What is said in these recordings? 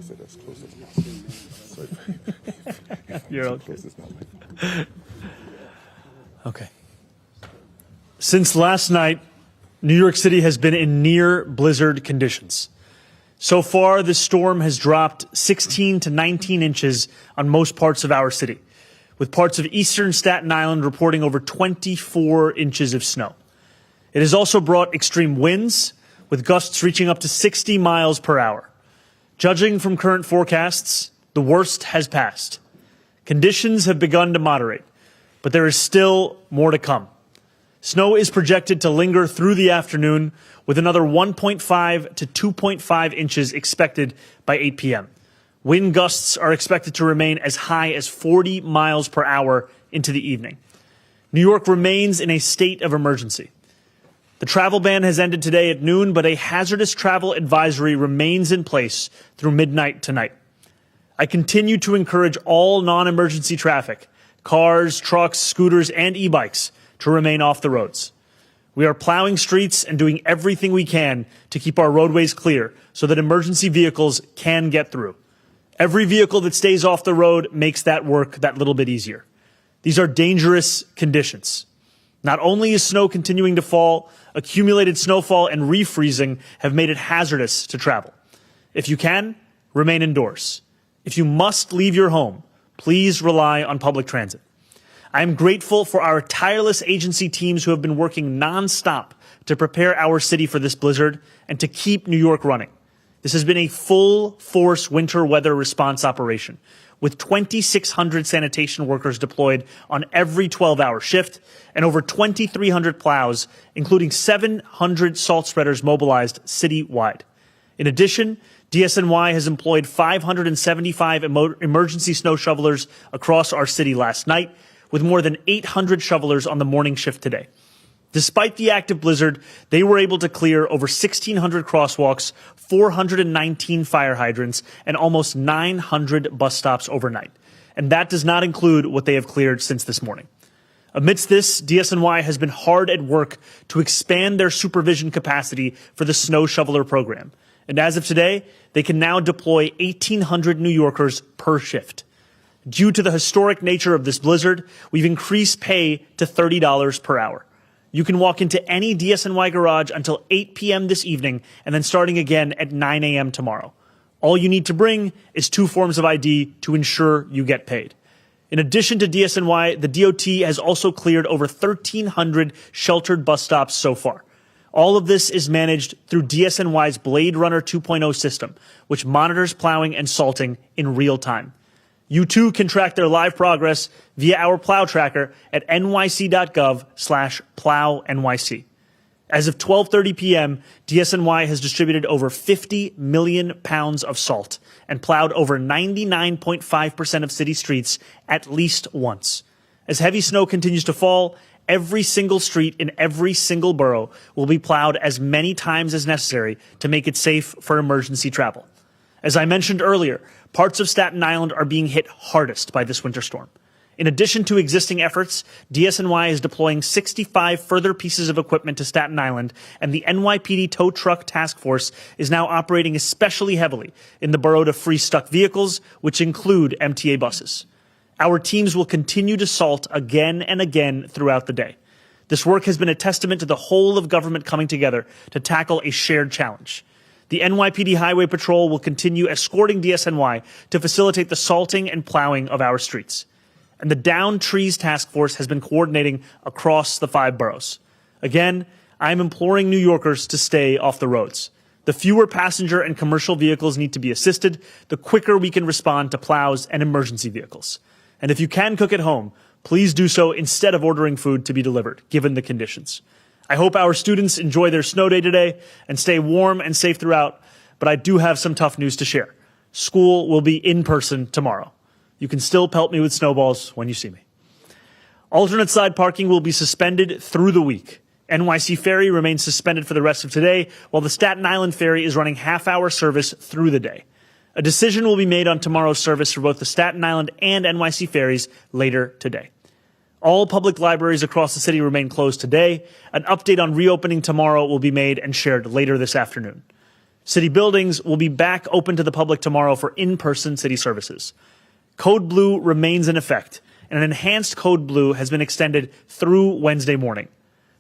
it as close as possible. So You're okay. close is not Okay. Since last night, New York City has been in near blizzard conditions. So far, this storm has dropped 16 to 19 inches on most parts of our city, with parts of eastern Staten Island reporting over 24 inches of snow. It has also brought extreme winds, with gusts reaching up to 60 miles per hour. Judging from current forecasts, the worst has passed. Conditions have begun to moderate, but there is still more to come. Snow is projected to linger through the afternoon, with another 1.5 to 2.5 inches expected by 8 p.m. Wind gusts are expected to remain as high as 40 miles per hour into the evening. New York remains in a state of emergency. The travel ban has ended today at noon, but a hazardous travel advisory remains in place through midnight tonight. I continue to encourage all non-emergency traffic, cars, trucks, scooters, and e-bikes, to remain off the roads. We are plowing streets and doing everything we can to keep our roadways clear so that emergency vehicles can get through. Every vehicle that stays off the road makes that work that little bit easier. These are dangerous conditions. Not only is snow continuing to fall, accumulated snowfall and refreezing have made it hazardous to travel. If you can, remain indoors. If you must leave your home, please rely on public transit. I am grateful for our tireless agency teams who have been working nonstop to prepare our city for this blizzard and to keep New York running. This has been a full-force winter weather response operation, with 2,600 sanitation workers deployed on every 12-hour shift and over 2,300 plows, including 700 salt spreaders mobilized citywide. In addition, DSNY has employed 575 emergency snow shovelers across our city last night, with more than 800 shovelers on the morning shift today. Despite the active blizzard, they were able to clear over 1,600 crosswalks, 419 fire hydrants, and almost 900 bus stops overnight. And that does not include what they have cleared since this morning. Amidst this, DSNY has been hard at work to expand their supervision capacity for the snow shoveler program. And as of today, they can now deploy 1,800 New Yorkers per shift. Due to the historic nature of this blizzard, we've increased pay to $30 per hour. You can walk into any DSNY garage until 8 p.m. this evening and then starting again at 9 a.m. tomorrow. All you need to bring is 2 forms of ID to ensure you get paid. In addition to DSNY, the DOT has also cleared over 1,300 sheltered bus stops so far. All of this is managed through DSNY's Blade Runner 2.0 system, which monitors plowing and salting in real time. You too can track their live progress via our plow tracker at nyc.gov/plownyc. As of 12:30 p.m., DSNY has distributed over 50 million pounds of salt and plowed over 99.5% of city streets at least once. As heavy snow continues to fall, every single street in every single borough will be plowed as many times as necessary to make it safe for emergency travel. As I mentioned earlier, parts of Staten Island are being hit hardest by this winter storm. In addition to existing efforts, DSNY is deploying 65 further pieces of equipment to Staten Island, and the NYPD Tow Truck Task Force is now operating especially heavily in the borough to free stuck vehicles, which include MTA buses. Our teams will continue to salt again and again throughout the day. This work has been a testament to the whole of government coming together to tackle a shared challenge. The NYPD Highway Patrol will continue escorting DSNY to facilitate the salting and plowing of our streets. And the Down Trees Task Force has been coordinating across the 5 boroughs. Again, I am imploring New Yorkers to stay off the roads. The fewer passenger and commercial vehicles need to be assisted, the quicker we can respond to plows and emergency vehicles. And if you can cook at home, please do so instead of ordering food to be delivered, given the conditions. I hope our students enjoy their snow day today and stay warm and safe throughout, but I do have some tough news to share. School will be in person tomorrow. You can still pelt me with snowballs when you see me. Alternate side parking will be suspended through the week. NYC Ferry remains suspended for the rest of today, while the Staten Island Ferry is running half-hour service through the day. A decision will be made on tomorrow's service for both the Staten Island and NYC ferries later today. All public libraries across the city remain closed today. An update on reopening tomorrow will be made and shared later this afternoon. City buildings will be back open to the public tomorrow for in-person city services. Code Blue remains in effect, and an enhanced Code Blue has been extended through Wednesday morning.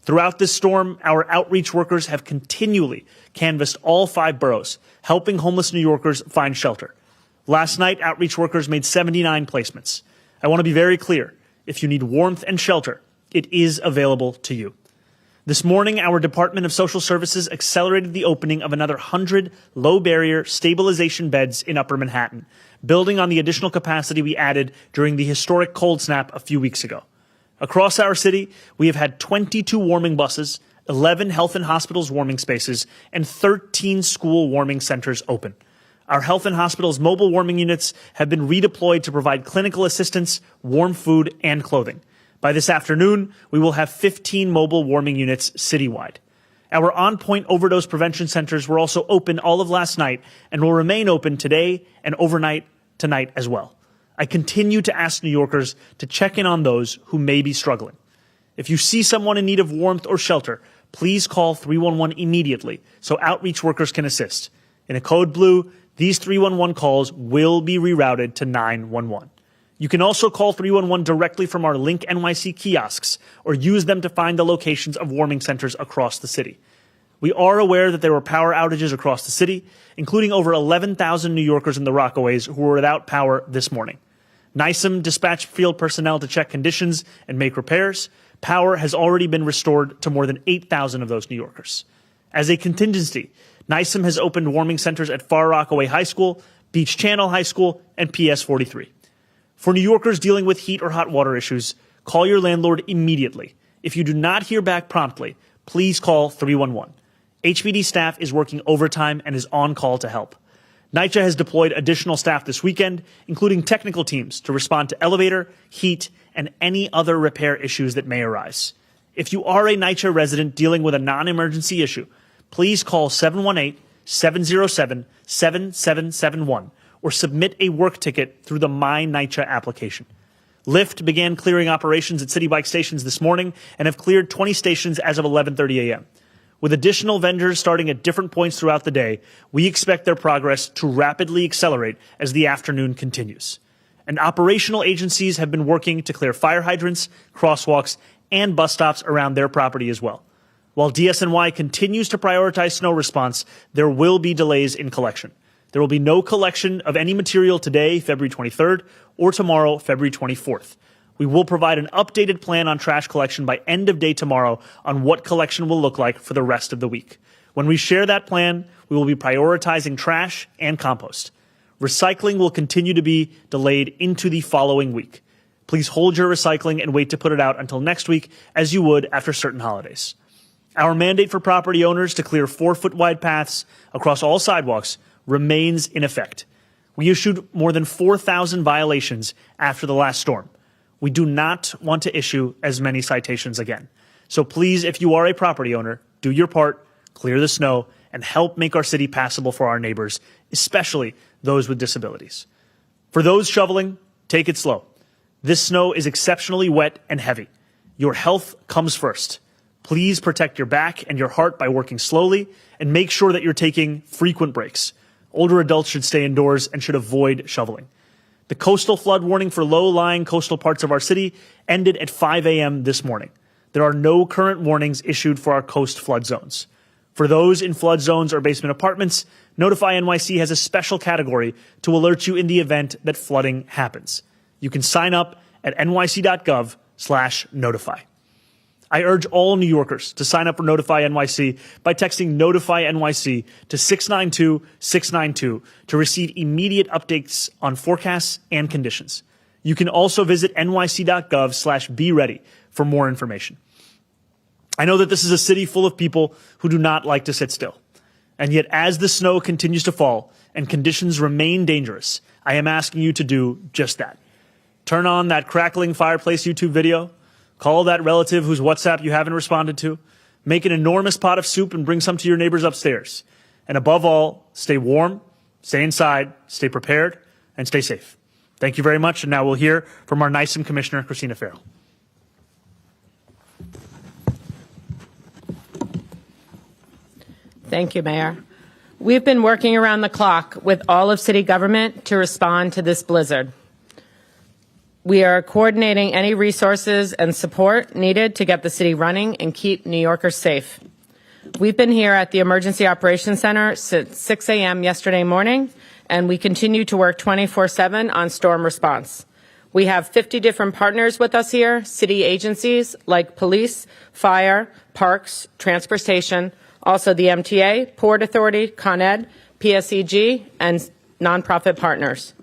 Throughout this storm, our outreach workers have continually canvassed all 5 boroughs, helping homeless New Yorkers find shelter. Last night, outreach workers made 79 placements. I want to be very clear. If you need warmth and shelter, it is available to you. This morning, our Department of Social Services accelerated the opening of another 100 low-barrier stabilization beds in Upper Manhattan, building on the additional capacity we added during the historic cold snap a few weeks ago. Across our city, we have had 22 warming buses, 11 health and hospitals warming spaces, and 13 school warming centers open. Our health and hospitals mobile warming units have been redeployed to provide clinical assistance, warm food, and clothing. By this afternoon, we will have 15 mobile warming units citywide. Our on-point overdose prevention centers were also open all of last night and will remain open today and overnight tonight as well. I continue to ask New Yorkers to check in on those who may be struggling. If you see someone in need of warmth or shelter, please call 311 immediately so outreach workers can assist. In a Code Blue, these 311 calls will be rerouted to 911. You can also call 311 directly from our Link NYC kiosks or use them to find the locations of warming centers across the city. We are aware that there were power outages across the city, including over 11,000 New Yorkers in the Rockaways who were without power this morning. NYCEM dispatched field personnel to check conditions and make repairs. Power has already been restored to more than 8,000 of those New Yorkers. As a contingency, NYCEM has opened warming centers at Far Rockaway High School, Beach Channel High School, and PS 43. For New Yorkers dealing with heat or hot water issues, call your landlord immediately. If you do not hear back promptly, please call 311. HPD staff is working overtime and is on call to help. NYCHA has deployed additional staff this weekend, including technical teams, to respond to elevator, heat, and any other repair issues that may arise. If you are a NYCHA resident dealing with a non-emergency issue, please call 718-707-7771 or submit a work ticket through the My NYCHA application. Lyft began clearing operations at City Bike stations this morning and have cleared 20 stations as of 11:30 a.m. With additional vendors starting at different points throughout the day, we expect their progress to rapidly accelerate as the afternoon continues. And operational agencies have been working to clear fire hydrants, crosswalks, and bus stops around their property as well. While DSNY continues to prioritize snow response, there will be delays in collection. There will be no collection of any material today, February 23rd, or tomorrow, February 24th. We will provide an updated plan on trash collection by end of day tomorrow on what collection will look like for the rest of the week. When we share that plan, we will be prioritizing trash and compost. Recycling will continue to be delayed into the following week. Please hold your recycling and wait to put it out until next week, as you would after certain holidays. Our mandate for property owners to clear 4-foot wide paths across all sidewalks remains in effect. We issued more than 4,000 violations after the last storm. We do not want to issue as many citations again. So please, if you are a property owner, do your part, clear the snow, and help make our city passable for our neighbors, especially those with disabilities. For those shoveling, take it slow. This snow is exceptionally wet and heavy. Your health comes first. Please protect your back and your heart by working slowly and make sure that you're taking frequent breaks. Older adults should stay indoors and should avoid shoveling. The coastal flood warning for low-lying coastal parts of our city ended at 5 a.m. this morning. There are no current warnings issued for our coast flood zones. For those in flood zones or basement apartments, Notify NYC has a special category to alert you in the event that flooding happens. You can sign up at nyc.gov/notify. I urge all New Yorkers to sign up for Notify NYC by texting Notify NYC to 692-692 to receive immediate updates on forecasts and conditions. You can also visit nyc.gov/be-ready for more information. I know that this is a city full of people who do not like to sit still. And yet, as the snow continues to fall and conditions remain dangerous, I am asking you to do just that. Turn on that crackling fireplace YouTube video. Call that relative whose WhatsApp you haven't responded to. Make an enormous pot of soup and bring some to your neighbors upstairs. And above all, stay warm, stay inside, stay prepared, and stay safe. Thank you very much. And now we'll hear from our NYCEM Commissioner, Christina Farrell. Thank you, Mayor. We've been working around the clock with all of city government to respond to this blizzard. We are coordinating any resources and support needed to get the city running and keep New Yorkers safe. We've been here at the Emergency Operations Center since 6 a.m. yesterday morning, and we continue to work 24/7 on storm response. We have 50 different partners with us here, city agencies like police, fire, parks, transportation, also the MTA, Port Authority, Con Ed, PSEG, and nonprofit partners.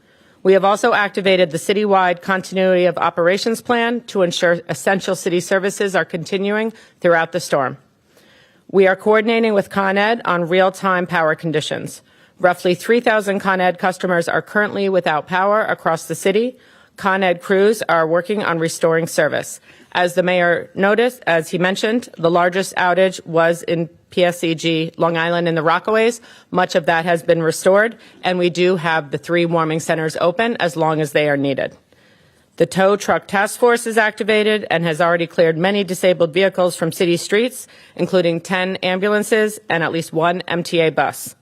We have also activated the Citywide Continuity of Operations Plan to ensure essential city services are continuing throughout the storm. We are coordinating with Con Ed on real-time power conditions. Roughly 3,000 Con Ed customers are currently without power across the city. Con Ed crews are working on restoring service. As the mayor noticed, as he mentioned, the largest outage was in PSEG, Long Island, and the Rockaways. Much of that has been restored, and we do have the 3 warming centers open as long as they are needed. The tow truck task force is activated and has already cleared many disabled vehicles from city streets, including 10 ambulances and at least 1 MTA bus.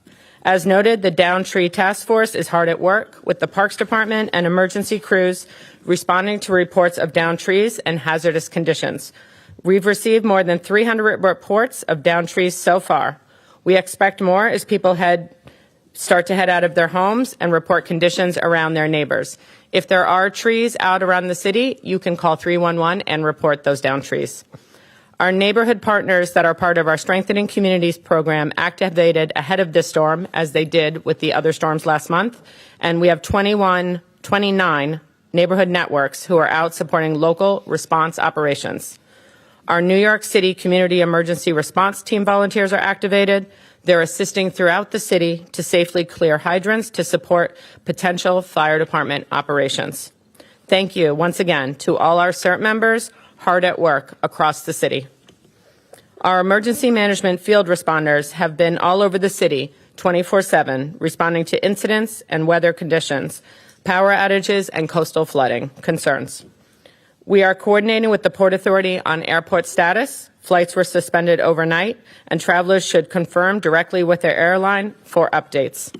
As noted, the Down Tree Task Force is hard at work with the Parks Department and emergency crews responding to reports of downed trees and hazardous conditions. We've received more than 300 reports of downed trees so far. We expect more as people start to head out of their homes and report conditions around their neighbors. If there are trees out around the city, you can call 311 and report those downed trees. Our neighborhood partners that are part of our Strengthening Communities program activated ahead of this storm, as they did with the other storms last month, and we have 29 neighborhood networks who are out supporting local response operations. Our New York City Community Emergency Response Team volunteers are activated. They're assisting throughout the city to safely clear hydrants to support potential fire department operations. Thank you once again to all our CERT members hard at work across the city. Our emergency management field responders have been all over the city 24/7, responding to incidents and weather conditions, power outages, and coastal flooding concerns. We are coordinating with the Port Authority on airport status. Flights were suspended overnight, and travelers should confirm directly with their airline for updates.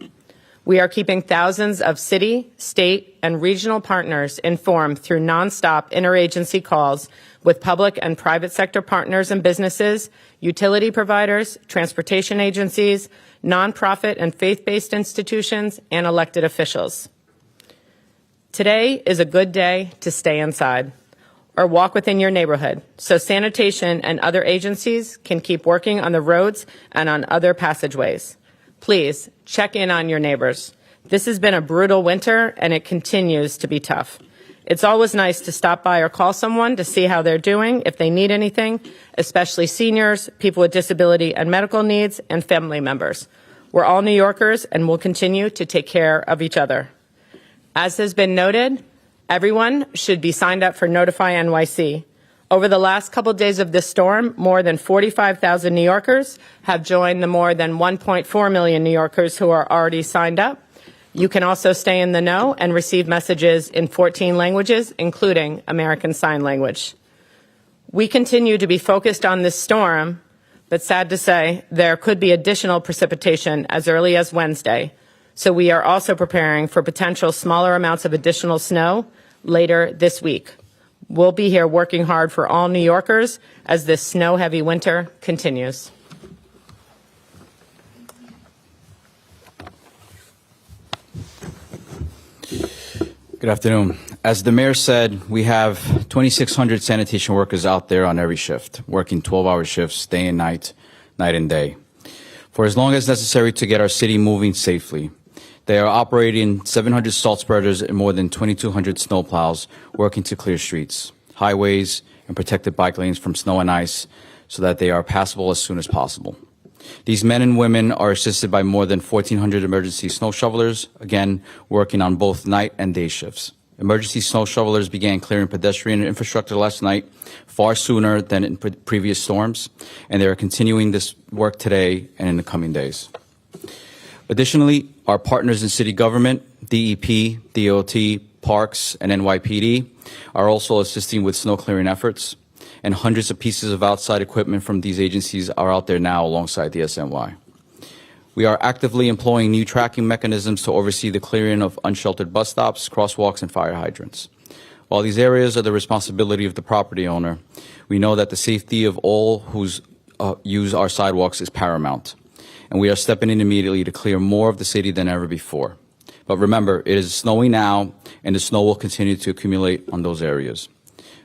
We are keeping thousands of city, state, and regional partners informed through nonstop interagency calls with public and private sector partners and businesses, utility providers, transportation agencies, nonprofit and faith-based institutions, and elected officials. Today is a good day to stay inside or walk within your neighborhood so sanitation and other agencies can keep working on the roads and on other passageways. Please check in on your neighbors. This has been a brutal winter and it continues to be tough. It's always nice to stop by or call someone to see how they're doing if they need anything, especially seniors, people with disability and medical needs, and family members. We're all New Yorkers and we'll continue to take care of each other. As has been noted, everyone should be signed up for Notify NYC. Over the last couple days of this storm, more than 45,000 New Yorkers have joined the more than 1.4 million New Yorkers who are already signed up. You can also stay in the know and receive messages in 14 languages, including American Sign Language. We continue to be focused on this storm, but sad to say, there could be additional precipitation as early as Wednesday. So we are also preparing for potential smaller amounts of additional snow later this week. We'll be here working hard for all New Yorkers as this snow-heavy winter continues. Good afternoon. As the mayor said, we have 2,600 sanitation workers out there on every shift, working 12-hour shifts, day and night, night and day, for as long as necessary to get our city moving safely. They are operating 700 salt spreaders and more than 2,200 snowplows, working to clear streets, highways, and protected bike lanes from snow and ice so that they are passable as soon as possible. These men and women are assisted by more than 1,400 emergency snow shovelers, again, working on both night and day shifts. Emergency snow shovelers began clearing pedestrian infrastructure last night, far sooner than in previous storms, and they are continuing this work today and in the coming days. Additionally, our partners in city government, DEP, DOT, Parks, and NYPD, are also assisting with snow clearing efforts, and hundreds of pieces of outside equipment from these agencies are out there now alongside the SNY. We are actively employing new tracking mechanisms to oversee the clearing of unsheltered bus stops, crosswalks, and fire hydrants. While these areas are the responsibility of the property owner, we know that the safety of all who use our sidewalks is paramount, and we are stepping in immediately to clear more of the city than ever before. But remember, it is snowing now, and the snow will continue to accumulate on those areas.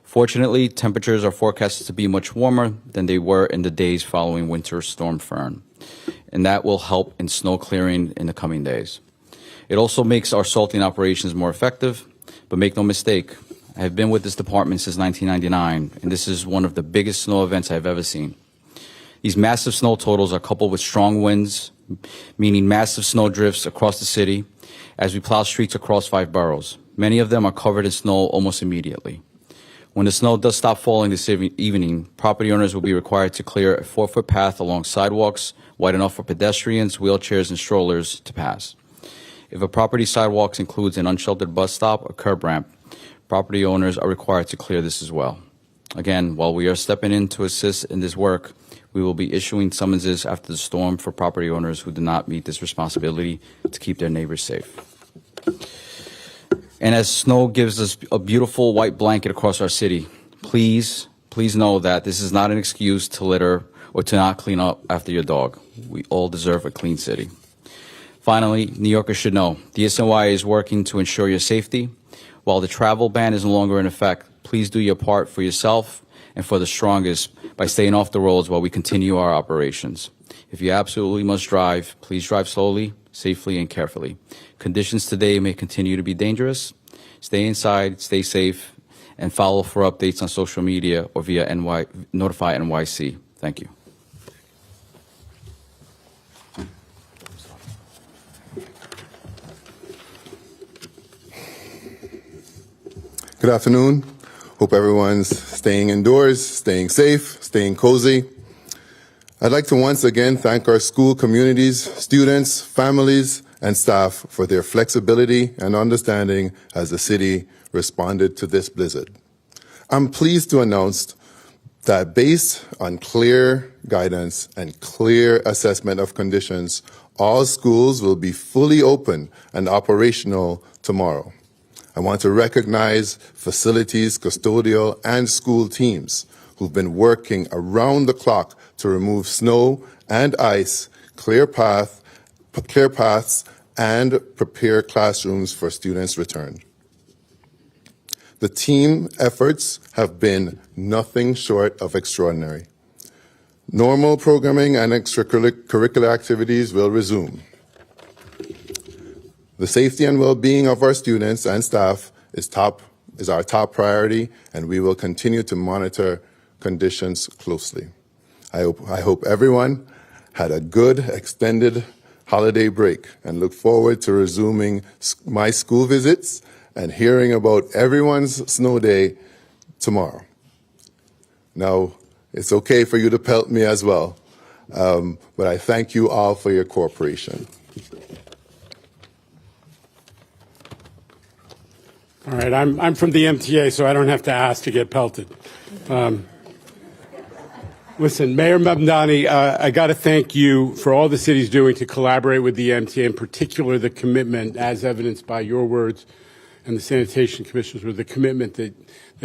Fortunately, temperatures are forecasted to be much warmer than they were in the days following Winter Storm Fern, and that will help in snow clearing in the coming days. It also makes our salting operations more effective, but make no mistake, I have been with this department since 1999, and this is one of the biggest snow events I've ever seen. These massive snow totals are coupled with strong winds, meaning massive snow drifts across the city as we plow streets across 5 boroughs. Many of them are covered in snow almost immediately. When the snow does stop falling this evening, property owners will be required to clear a 4-foot path along sidewalks wide enough for pedestrians, wheelchairs, and strollers to pass. If a property's sidewalks includes an unsheltered bus stop or curb ramp, property owners are required to clear this as well. Again, while we are stepping in to assist in this work, we will be issuing summonses after the storm for property owners who do not meet this responsibility to keep their neighbors safe. And as snow gives us a beautiful white blanket across our city, please know that this is not an excuse to litter or to not clean up after your dog. We all deserve a clean city. Finally, New Yorkers should know, the SNY is working to ensure your safety. While the travel ban is no longer in effect, please do your part for yourself and for the strongest by staying off the roads while we continue our operations. If you absolutely must drive, please drive slowly, safely, and carefully. Conditions today may continue to be dangerous. Stay inside, stay safe, and follow for updates on social media or via Notify NYC. Thank you. Good afternoon. Hope everyone's staying indoors, staying safe, staying cozy. I'd like to once again thank our school communities, students, families, and staff for their flexibility and understanding as the city responded to this blizzard. I'm pleased to announce that based on clear guidance and clear assessment of conditions, all schools will be fully open and operational tomorrow. I want to recognize facilities, custodial, and school teams who've been working around the clock to remove snow and ice, clear paths, and prepare classrooms for students' return. The team efforts have been nothing short of extraordinary. Normal programming and extracurricular activities will resume. The safety and well-being of our students and staff is our top priority, and we will continue to monitor conditions closely. I hope everyone had a good extended holiday break and look forward to resuming my school visits and hearing about everyone's snow day tomorrow. Now, it's okay for you to pelt me as well, but I thank you all for your cooperation. All right, I'm from the MTA, so I don't have to ask to get pelted. Listen, Mayor Mamdani, I got to thank you for all the city's doing to collaborate with the MTA, in particular the commitment, as evidenced by your words and the Sanitation Commissioners, with the commitment that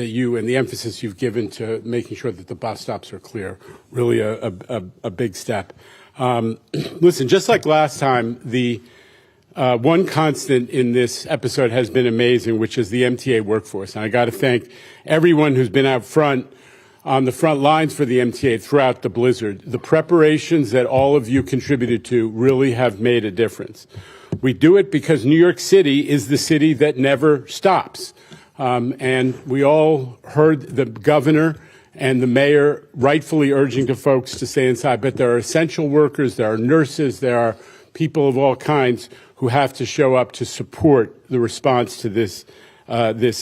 you and the emphasis you've given to making sure that the bus stops are clear. Really a big step. Listen, just like last time, the one constant in this episode has been amazing, which is the MTA workforce. And I got to thank everyone who's been out front on the front lines for the MTA throughout the blizzard. The preparations that all of you contributed to really have made a difference. We do it because New York City is the city that never stops. And we all heard the governor and the mayor rightfully urging to folks to stay inside. But there are essential workers, there are nurses, there are people of all kinds who have to show up to support the response to this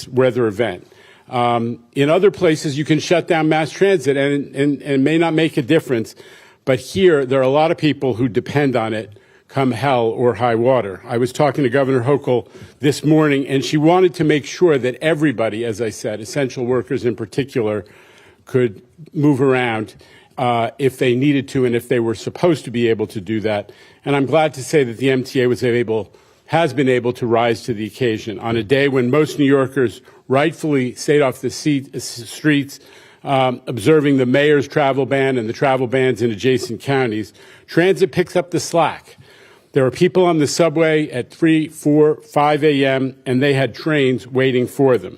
weather event. In other places, you can shut down mass transit and it may not make a difference. But here, there are a lot of people who depend on it come hell or high water. I was talking to Governor Hochul this morning, and she wanted to make sure that everybody, as I said, essential workers in particular, could move around. if they needed to and if they were supposed to be able to do that. And I'm glad to say that the MTA has been able to rise to the occasion. On a day when most New Yorkers rightfully stayed off the streets, observing the mayor's travel ban and the travel bans in adjacent counties, transit picks up the slack. There were people on the subway at 3, 4, 5 a.m., and they had trains waiting for them.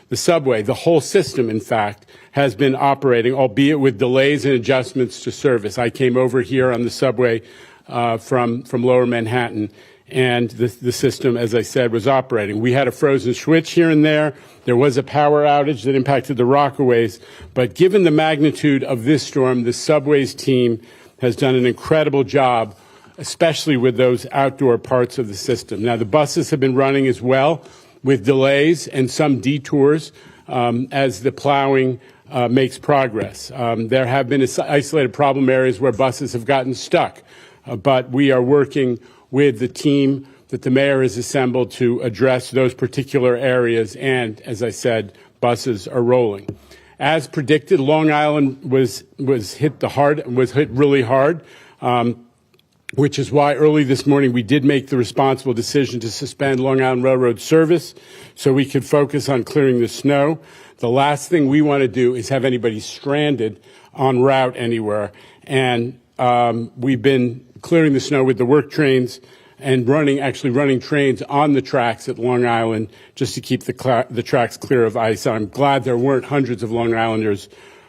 The subway, the whole system, in fact, has been operating, albeit with delays and adjustments to service. I came over here on the subway from Lower Manhattan, and the system, as I said, was operating. We had a frozen switch here and there. There was a power outage that impacted the Rockaways. But given the magnitude of this storm, the subway's team has done an incredible job, especially with those outdoor parts of the system. Now, the buses have been running as well, with delays and some detours as the plowing makes progress. There have been isolated problem areas where buses have gotten stuck, but we are working with the team that the mayor has assembled to address those particular areas, and, as I said, buses are rolling. As predicted, Long Island was hit really hard. Which is why early this morning we did make the responsible decision to suspend Long Island Railroad service so we could focus on clearing the snow. The last thing we want to do is have anybody stranded en route anywhere. And we've been clearing the snow with the work trains and running trains on the tracks at Long Island just to keep the tracks clear of ice. I'm glad there weren't hundreds of Long Islanders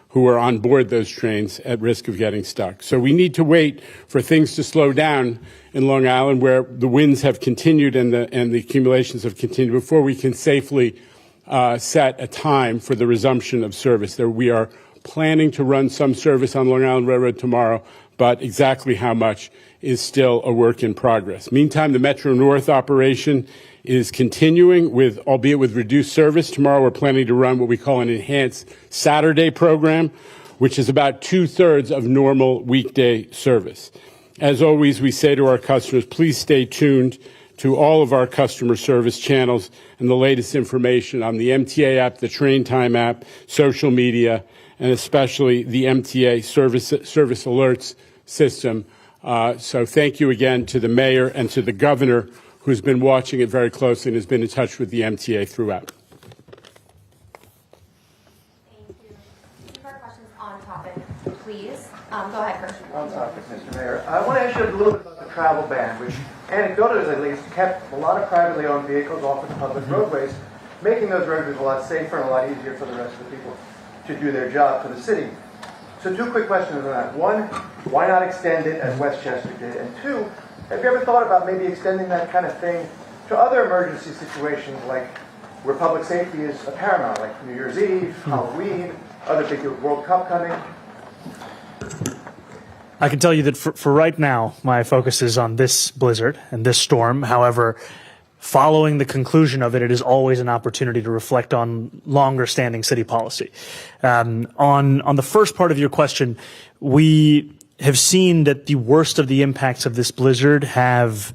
who are on board those trains at risk of getting stuck. So we need to wait for things to slow down in Long Island, where the winds have continued and the accumulations have continued, before we can safely set a time for the resumption of service. We are planning to run some service on Long Island Railroad tomorrow, but exactly how much is still a work in progress. Meantime, the Metro North operation is continuing, albeit with reduced service. Tomorrow we're planning to run what we call an enhanced Saturday program, which is about 2/3 of normal weekday service. As always, we say to our customers, please stay tuned to all of our customer service channels and the latest information on the MTA app, the Train Time app, social media, and especially the MTA service alerts system. So thank you again to the mayor and to the governor, who's been watching it very closely and has been in touch with the MTA throughout. Thank you. Two more questions on topic, please. Go ahead, first. On topic, Mr. Mayor. I want to ask you a little bit about the travel ban, which anecdotally at least kept a lot of privately owned vehicles off of public roadways, making those roadways a lot safer and a lot easier for the rest of the people to do their job for the city. So two quick questions on that. One, why not extend it as Westchester did? And two, have you ever thought about maybe extending that kind of thing to other emergency situations, like where public safety is paramount, like New Year's Eve, Halloween, other big World Cup coming? I can tell you that for right now, my focus is on this blizzard and this storm. However, following the conclusion of it, it is always an opportunity to reflect on longer-standing city policy. On the first part of your question, we have seen that the worst of the impacts of this blizzard have,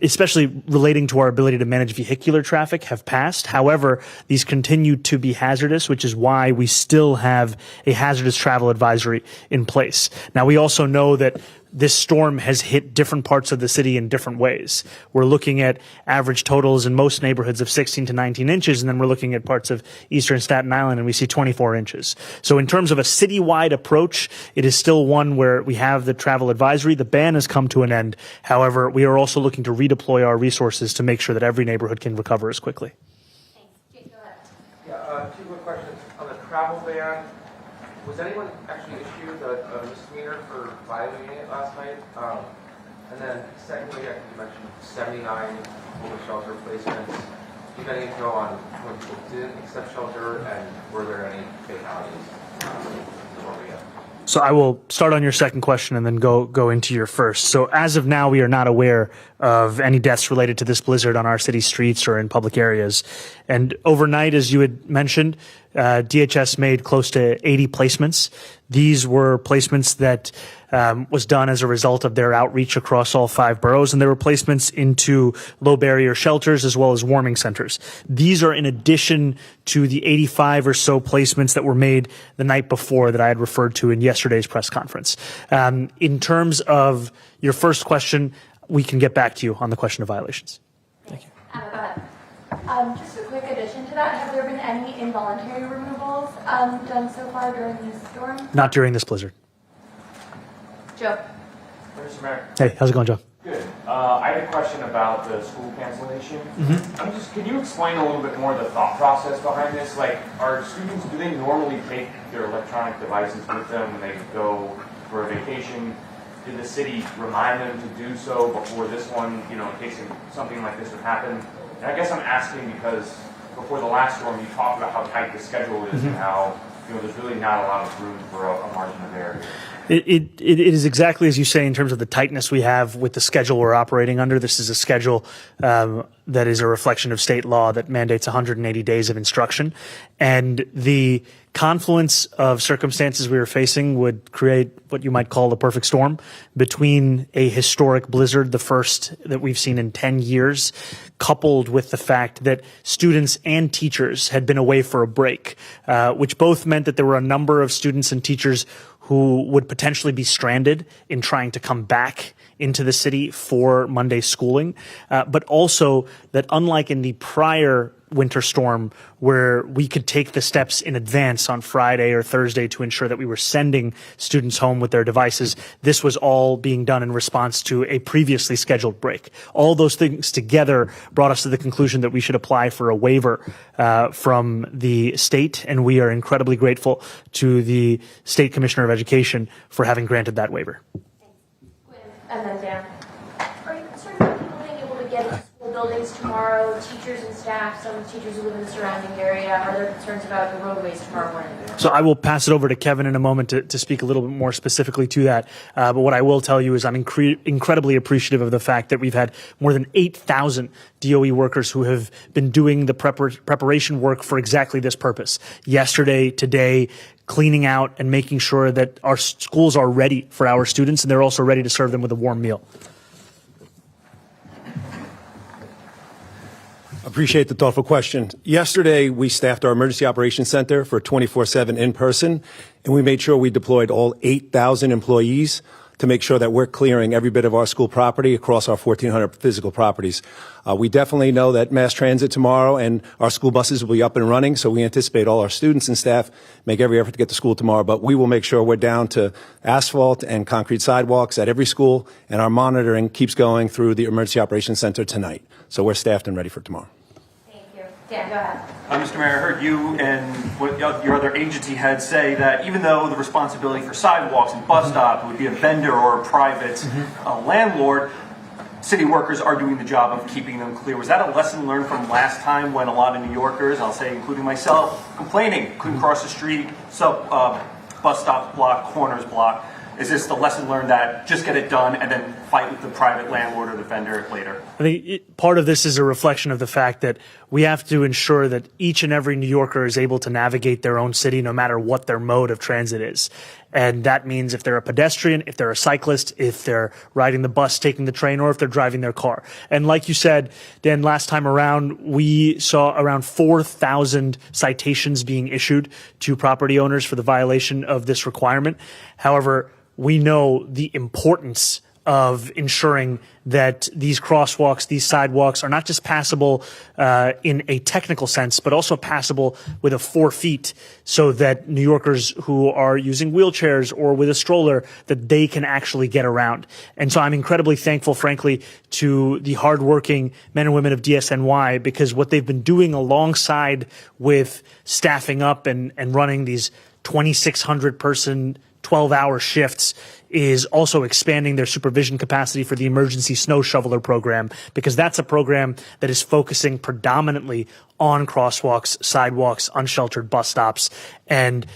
especially relating to our ability to manage vehicular traffic, have passed. However, these continue to be hazardous, which is why we still have a hazardous travel advisory in place. Now, we also know that this storm has hit different parts of the city in different ways. We're looking at average totals in most neighborhoods of 16 to 19 inches, and then we're looking at parts of eastern Staten Island, and we see 24 inches. So in terms of a citywide approach, it is still one where we have the travel advisory. The ban has come to an end. However, we are also looking to redeploy our resources to make sure that every neighborhood can recover as quickly. Thanks. Jake, go ahead. Yeah, two quick questions. On the travel ban, was anyone actually issued a misdemeanor for violating it last night? And then secondly, I think you mentioned 79 homeless shelter placements. Do you have any info on when people didn't accept shelter, and were there any fatalities? So I will start on your second question and then go into your first. So as of now, we are not aware of any deaths related to this blizzard on our city streets or in public areas. And overnight, as you had mentioned, DHS made close to 80 placements. These were placements that was done as a result of their outreach across all 5 boroughs, and there were placements into low barrier shelters as well as warming centers. These are in addition to the 85 or so placements that were made the night before that I had referred to in yesterday's press conference. In terms of your first question, we can get back to you on the question of violations. Thank you. Go ahead. Just a quick addition to that, have there been any involuntary removals done so far during this storm? Not during this blizzard. Joe. Mr. Mayor. Hey, how's it going, Joe? Good. I had a question about the school cancellation. Can you explain a little bit more the thought process behind this? Like, are students, do they normally take their electronic devices with them when they go for a vacation? Did the city remind them to do so before this one, in case something like this would happen? And I guess I'm asking because before the last storm, you talked about how tight the schedule is and how, there's really not a lot of room for a margin of error. It is exactly as you say in terms of the tightness we have with the schedule we're operating under. This is a schedule that is a reflection of state law that mandates 180 days of instruction. And the confluence of circumstances we were facing would create what you might call the perfect storm between a historic blizzard, the first that we've seen in 10 years, coupled with the fact that students and teachers had been away for a break, which both meant that there were a number of students and teachers who would potentially be stranded in trying to come back into the city for Monday schooling, but also that unlike in the prior winter storm where we could take the steps in advance on Friday or Thursday to ensure that we were sending students home with their devices, this was all being done in response to a previously scheduled break. All those things together brought us to the conclusion that we should apply for a waiver from the state, and we are incredibly grateful to the State Commissioner of Education for having granted that waiver. And then Dan. Are you concerned about people being able to get into school buildings tomorrow, teachers and staff, some teachers who live in the surrounding area? Are there concerns about the roadways tomorrow morning? So I will pass it over to Kevin in a moment to speak a little bit more specifically to that. But what I will tell you is I'm incredibly appreciative of the fact that we've had more than 8,000 DOE workers who have been doing the preparation work for exactly this purpose. Yesterday, today, cleaning out and making sure that our schools are ready for our students, and they're also ready to serve them with a warm meal. Appreciate the thoughtful question. Yesterday, we staffed our Emergency Operations Center for 24/7 in person, and we made sure we deployed all 8,000 employees to make sure that we're clearing every bit of our school property across our 1,400 physical properties. We definitely know that mass transit tomorrow and our school buses will be up and running, so we anticipate all our students and staff make every effort to get to school tomorrow, but we will make sure we're down to asphalt and concrete sidewalks at every school, and our monitoring keeps going through the Emergency Operations Center tonight. So we're staffed and ready for tomorrow. Thank you. Dan, go ahead. Mr. Mayor, I heard you and what your other agency heads say that even though the responsibility for sidewalks and bus stops would be a vendor or a private landlord, city workers are doing the job of keeping them clear. Was that a lesson learned from last time when a lot of New Yorkers, I'll say including myself, complaining, couldn't cross the street, bus stops blocked, corners blocked? Is this the lesson learned that just get it done and then fight with the private landlord or the vendor later? I think part of this is a reflection of the fact that we have to ensure that each and every New Yorker is able to navigate their own city no matter what their mode of transit is. And that means if they're a pedestrian, if they're a cyclist, if they're riding the bus, taking the train, or if they're driving their car. And like you said, Dan, last time around, we saw around 4,000 citations being issued to property owners for the violation of this requirement. However, we know the importance of ensuring that these crosswalks, these sidewalks are not just passable in a technical sense, but also passable with a 4 feet so that New Yorkers who are using wheelchairs or with a stroller, that they can actually get around. And so I'm incredibly thankful, frankly, to the hardworking men and women of DSNY, because what they've been doing alongside with staffing up and running these 2,600 person 12-hour shifts is also expanding their supervision capacity for the emergency snow shoveler program, because that's a program that is focusing predominantly on crosswalks, sidewalks, unsheltered bus stops. And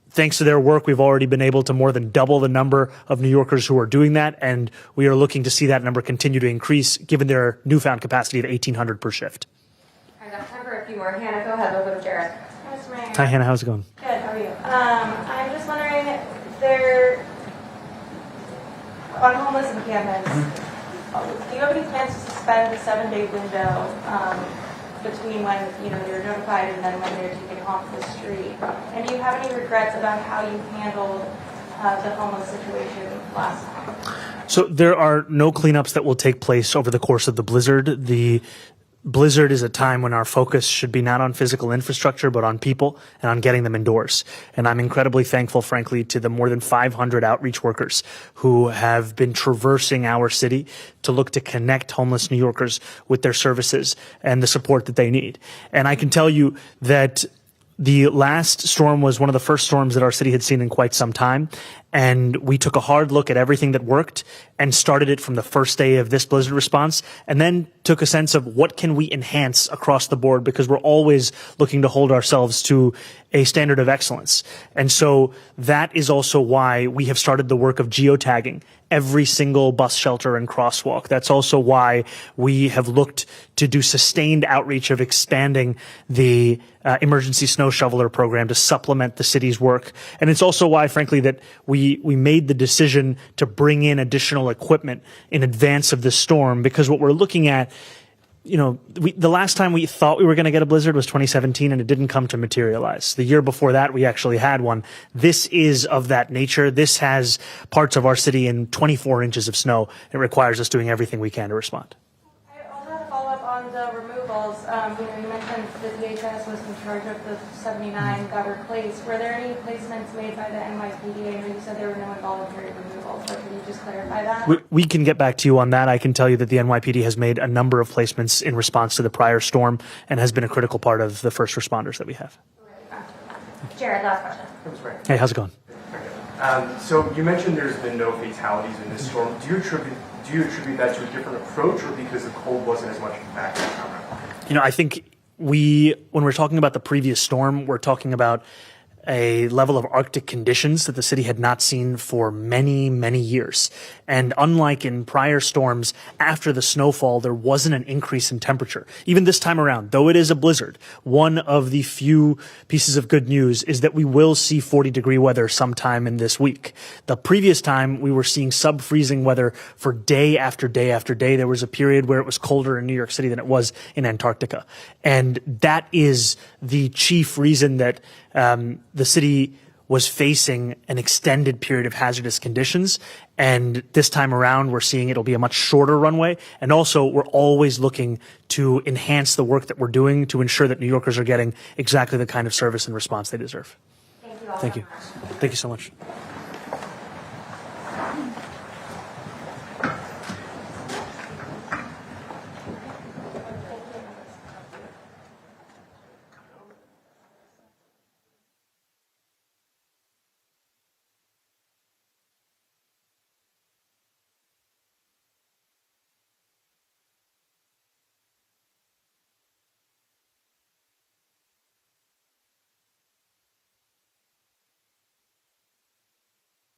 thanks to their work, we've already been able to more than double the number of New Yorkers who are doing that, and we are looking to see that number continue to increase given their newfound capacity of 1,800 per shift. I got time for a few more. Hannah, go ahead. Over to Jared. Mr. Mr. Mayor. Hi, Hannah. How's it going? Good, how are you? I'm just wondering, there, on homeless encampments, do you have any plans to suspend the 7-day window between when, you're notified and then when they're taken off the street? And do you have any regrets about how you handled the homeless situation last time? So there are no cleanups that will take place over the course of the blizzard. The blizzard is a time when our focus should be not on physical infrastructure, but on people and on getting them indoors. And I'm incredibly thankful, frankly, to the more than 500 outreach workers who have been traversing our city to look to connect homeless New Yorkers with their services and the support that they need. And I can tell you that the last storm was one of the first storms that our city had seen in quite some time. And we took a hard look at everything that worked and started it from the first day of this blizzard response, and then took a sense of what can we enhance across the board, because we're always looking to hold ourselves to a standard of excellence. And so that is also why we have started the work of geotagging every single bus shelter and crosswalk. That's also why we have looked to do sustained outreach of expanding the emergency snow shoveler program to supplement the city's work. And it's also why, frankly, that we made the decision to bring in additional equipment in advance of this storm, because what we're looking at, the last time we thought we were going to get a blizzard was 2017, and it didn't come to materialize. The year before that, we actually had one. This is of that nature. This has parts of our city in 24 inches of snow. It requires us doing everything we can to respond. I also had a follow-up on the removals. You mentioned the DHS was in charge of the 79 got replaced. Were there any placements made by the NYPD? I know you said there were no involuntary removals, but can you just clarify that? We can get back to you on that. I can tell you that the NYPD has made a number of placements in response to the prior storm and has been a critical part of the first responders that we have. Jared, last question. Hey, how's it going? So you mentioned there's been no fatalities in this storm. Do you attribute that to a different approach, or because the cold wasn't as much of a factor? I think when we're talking about the previous storm, we're talking about a level of Arctic conditions that the city had not seen for many, many years. And unlike in prior storms, after the snowfall, there wasn't an increase in temperature. Even this time around, though it is a blizzard, one of the few pieces of good news is that we will see 40-degree weather sometime in this week. The previous time, we were seeing sub-freezing weather for day after day after day. There was a period where it was colder in New York City than it was in Antarctica. And that is the chief reason that the city was facing an extended period of hazardous conditions. And this time around, we're seeing it'll be a much shorter runway. And also, we're always looking to enhance the work that we're doing to ensure that New Yorkers are getting exactly the kind of service and response they deserve. Thank you all. Thank you. Thank you so much.